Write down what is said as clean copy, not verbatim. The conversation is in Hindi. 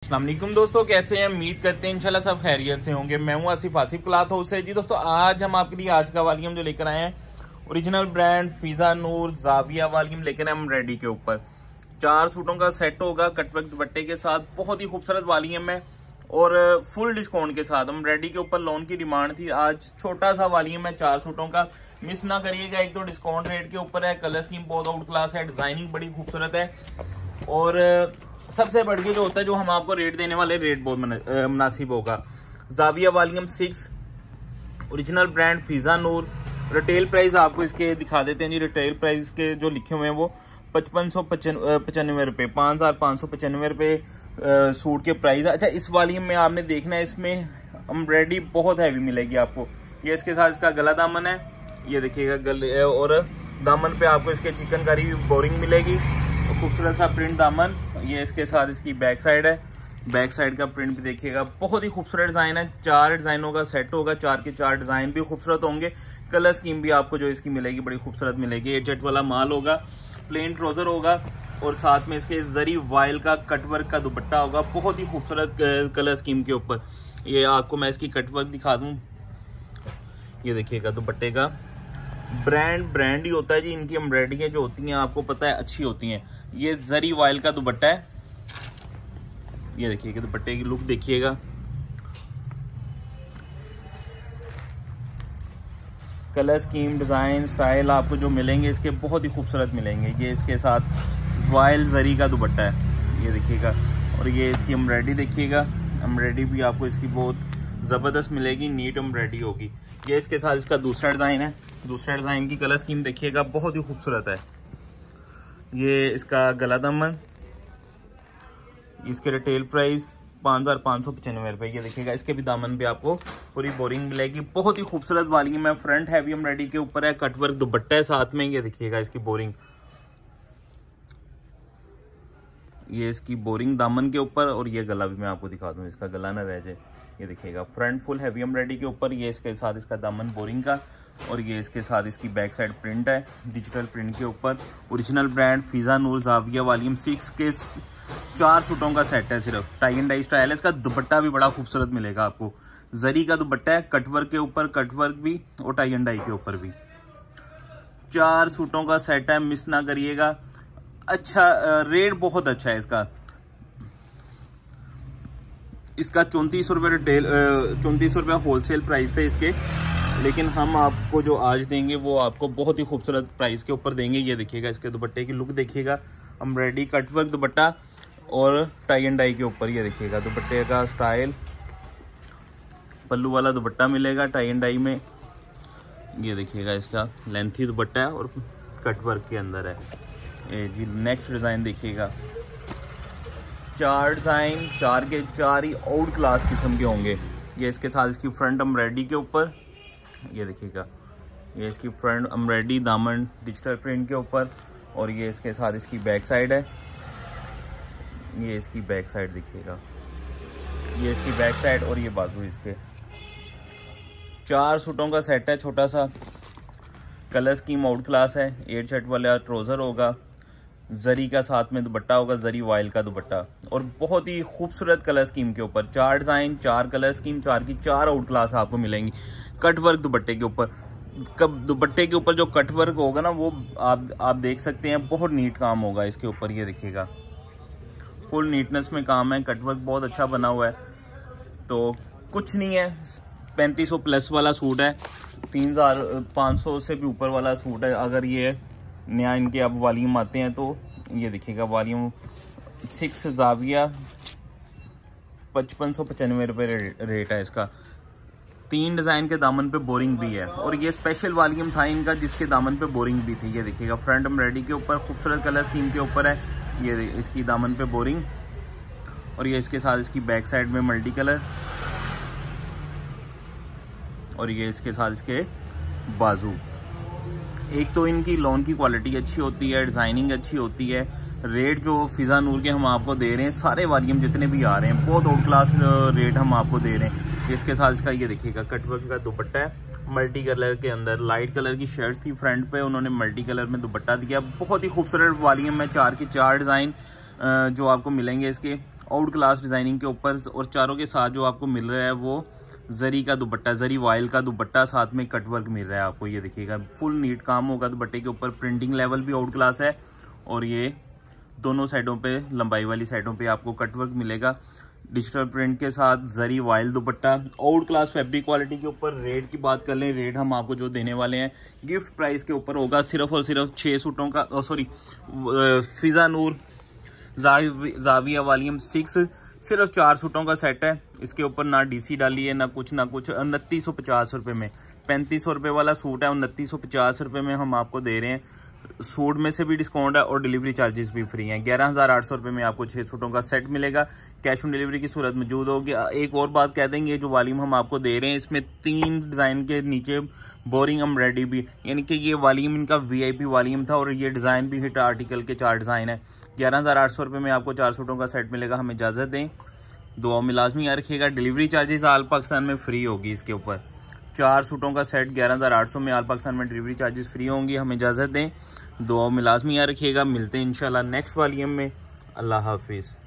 अस्सलाम वालेकुम दोस्तों, कैसे हैं? उम्मीद करते हैं इंशाल्लाह सब खैरियत से होंगे। मैं हूं आसिफ क्लॉथ हाउस से। जी दोस्तों, आज हम आपके लिए आज का वालीम जो लेकर आए हैं ओरिजिनल ब्रांड फिजा नूर जाविया वालीम लेकर आए हम रेडी के ऊपर। 4 सूटों का सेट होगा कटवर्क दुपट्टे के साथ। बहुत ही खूबसूरत वालीम है और फुल डिस्काउंट के साथ। हम रेडी के ऊपर लोन की डिमांड थी, आज छोटा सा वालीम है 4 सूटों का। मिस ना करिएगा। एक तो डिस्काउंट रेट के ऊपर है, कलर स्कीम बहुत आउट क्लास है, डिजाइनिंग बड़ी खूबसूरत है और सबसे बढ़ के जो होता है, जो हम आपको रेट देने वाले रेट बहुत मुनासिब होगा। जाविया वालीम 6 ओरिजिनल ब्रांड फिजा नूर। रिटेल प्राइस आपको इसके दिखा देते हैं जी। रिटेल प्राइस के जो लिखे हुए हैं वो 5595 रुपए, 5595 रुपए सूट के प्राइस। अच्छा, इस वालीम में आपने देखना है, इसमें एम्ब्रॉयडरी बहुत हैवी मिलेगी आपको। ये इसके साथ इसका गला दामन है, ये देखिएगा गले और दामन पे आपको इसके चिकनकारी बोरिंग मिलेगी, खूबसूरत सा प्रिंट दामन। ये इसके साथ इसकी बैक साइड है, बैक साइड का प्रिंट भी देखिएगा, बहुत ही खूबसूरत डिजाइन है। 4 डिजाइनों का सेट होगा, 4 के 4 डिजाइन भी खूबसूरत होंगे। कलर स्कीम भी आपको जो इसकी मिलेगी बड़ी खूबसूरत मिलेगी। 8 वाला माल होगा, प्लेन ट्राउजर होगा और साथ में इसके जरी वाइल का कटवर्क का दुपट्टा होगा, बहुत ही खूबसूरत कलर स्कीम के ऊपर। ये आपको मैं इसकी कटवर्क दिखा दूं, ये देखिएगा दुपट्टे का ब्रांड ही होता है जी। इनकी एम्ब्रॉयडरी जो होती हैं आपको पता है अच्छी होती हैं। ये जरी वाइल का दुपट्टा है, ये देखिएगा दुपट्टे की लुक देखिएगा। कलर स्कीम, डिजाइन, स्टाइल आपको जो मिलेंगे इसके बहुत ही खूबसूरत मिलेंगे। ये इसके साथ वाइल जरी का दुपट्टा है, ये देखिएगा। और ये इसकी एम्ब्रॉयडरी देखिएगा, एम्ब्रॉयडरी भी आपको इसकी बहुत जबरदस्त मिलेगी, नीट एम्ब्रॉयडरी होगी। ये इसके साथ इसका दूसरा डिजाइन है, दूसरा डिजाइन की कलर स्कीम देखिएगा, बहुत ही खूबसूरत है। ये इसका गला दामन, इसके रिटेल प्राइस 5595 रुपए। ये देखिएगा, इसके भी दामन पे आपको पूरी बोरिंग मिलेगी, बहुत ही खूबसूरत वालीम है। फ्रंट हैवी एम्ब्रॉयडरी के ऊपर है, कटवर्क दुपट्टा है साथ में। ये देखिएगा इसकी बोरिंग, ये इसकी बोरिंग दामन के ऊपर। और ये गला भी मैं आपको दिखा दूं, इसका गला ना रह जाए। ये देखिएगा फ्रंट फुल हैवी एम्ब्रॉयडरी के ऊपर, ये इसके साथ इसका दामन बोरिंग का और ये इसके साथ इसकी बैक साइड प्रिंट है डिजिटल प्रिंट के ऊपर। ओरिजिनल ब्रांड फिजा नूर जाविया वालीम 6 के 4 सूटों का सेट है सिर्फ। टाई एंड डाई स्टाइल है। इसका दुपट्टा भी बड़ा खूबसूरत मिलेगा आपको, जरी का दुपट्टा है, कटवर्क के ऊपर कटवर्क भी और टाई एंड डाई के ऊपर भी। 4 सूटों का सेट है, मिस ना करिएगा। अच्छा रेट बहुत अच्छा है इसका। इसका 3400 रुपये रिटेल, 3400 रुपये होलसेल प्राइस थे इसके, लेकिन हम आपको जो आज देंगे वो आपको बहुत ही खूबसूरत प्राइस के ऊपर देंगे। ये देखिएगा इसके दुपट्टे की लुक देखिएगा, एम्ब्रॉयडरी कटवर्क दुपट्टा और टाई एंड डाई के ऊपर। ये देखिएगा दुपट्टे का स्टाइल, पल्लू वाला दुपट्टा मिलेगा टाई एंड डाई में। ये देखिएगा इसका लेंथी दुपट्टा है और कटवर्क के अंदर है। जी नेक्स्ट डिज़ाइन देखिएगा, 4 डिज़ाइन, 4 के 4 ही आउट क्लास किस्म के होंगे। ये इसके साथ इसकी फ्रंट एम्ब्रॉयडरी के ऊपर, ये देखिएगा, ये इसकी फ्रंट एम्ब्रॉयडरी दामन डिजिटल प्रिंट के ऊपर। और ये इसके साथ इसकी बैक साइड है, ये इसकी बैक साइड देखिएगा, ये इसकी बैक साइड और ये बाजू इसके। 4 सूटों का सेट है छोटा सा, कलर स्कीम आउट क्लास है। 8 वाला ट्राउजर होगा, जरी का साथ में दुपट्टा होगा, जरी वाइल का दुपट्टा और बहुत ही खूबसूरत कलर स्कीम के ऊपर। 4 डिज़ाइन, 4 कलर स्कीम, 4 की 4 आउट क्लास आपको मिलेंगी। कटवर्क दुपट्टे के ऊपर, दुपट्टे के ऊपर जो कटवर्क होगा ना वो आप देख सकते हैं, बहुत नीट काम होगा इसके ऊपर। ये देखिएगा फुल नीटनेस में काम है, कटवर्क बहुत अच्छा बना हुआ है। तो कुछ नहीं है, 3500 प्लस वाला सूट है, 3500 से भी ऊपर वाला सूट है। अगर ये नया इनके अब वालीम आते हैं तो ये देखिएगा वालीम 6 जाविया 5595 रुपये रेट है इसका। 3 डिज़ाइन के दामन पे बोरिंग भी है और ये स्पेशल वालीम था इनका जिसके दामन पे बोरिंग भी थी। ये देखिएगा फ्रंट एम्ब्रॉयडरी के ऊपर खूबसूरत कलर स्कीम के ऊपर है, ये इसकी दामन पे बोरिंग और ये इसके साथ इसकी बैक साइड में मल्टी कलर और ये इसके साथ इसके बाजू। एक तो इनकी लोन की क्वालिटी अच्छी होती है, डिज़ाइनिंग अच्छी होती है। रेट जो फिजा नूर के हम आपको दे रहे हैं, सारे वालीम जितने भी आ रहे हैं बहुत आउट क्लास रेट हम आपको दे रहे हैं। इसके साथ इसका ये देखिएगा कटवर्क का दुपट्टा है, मल्टी कलर के अंदर। लाइट कलर की शर्ट्स थी फ्रंट पे, उन्होंने मल्टी कलर में दुपट्टा दिया। बहुत ही खूबसूरत वालीम है, 4 के 4 डिज़ाइन जो आपको मिलेंगे इसके। आउट क्लास डिज़ाइनिंग के ऊपर, और चारों के साथ जो आपको मिल रहा है वो जरी का दुपट्टा, जरी वाइल का दुपट्टा, साथ में कटवर्क मिल रहा है आपको। ये देखिएगा फुल नीट काम होगा दुपट्टे के ऊपर, प्रिंटिंग लेवल भी आउट क्लास है, और ये दोनों साइडों पे, लंबाई वाली साइडों पे आपको कटवर्क मिलेगा डिजिटल प्रिंट के साथ, zari voile dupatta, out class fabric quality के ऊपर। रेट की बात कर लें, रेट हम आपको जो देने वाले हैं गिफ्ट प्राइस के ऊपर होगा, सिर्फ और सिर्फ 6 सूटों का, सॉरी फिजा नूर जाविया वॉल्यूम 6 सिर्फ 4 सूटों का सेट है। इसके ऊपर ना डीसी डाली है ना कुछ 2950 रुपये में। 3500 रुपये वाला सूट है, 2950 रुपये में हम आपको दे रहे हैं। सूट में से भी डिस्काउंट है और डिलीवरी चार्जेस भी फ्री हैं। 11,800 रुपये में आपको 6 सूटों का सेट मिलेगा। कैश ऑन डिलीवरी की सूरत मौजूद होगी। एक और बात कह देंगे, जो वॉल्यूम हम आपको दे रहे हैं इसमें 3 डिज़ाइन के नीचे बोरिंग एम्ब्रॉयडरी भी, यानी कि ये वॉल्यूम इनका VIP वॉल्यूम था, और ये डिज़ाइन भी हिट आर्टिकल के 4 डिज़ाइन है। 11,800 रुपये में आपको 4 सूटों का सेट मिलेगा। हमें इजाज़त दें, दुआ में लाजमी याद रखिएगा। डिलीवरी चार्जेस आल पाकिस्तान में फ्री होगी। इसके ऊपर 4 सूटों का सेट 11,800 में, आल पाकिस्तान में डिलीवरी चार्जेस फ्री होंगी। हमें इजाज़त दें, दुआ में लाजमी याद रखिएगा। मिलते हैं इंशाल्लाह नेक्स्ट वॉल्यूम में। अल्लाह हाफिज़।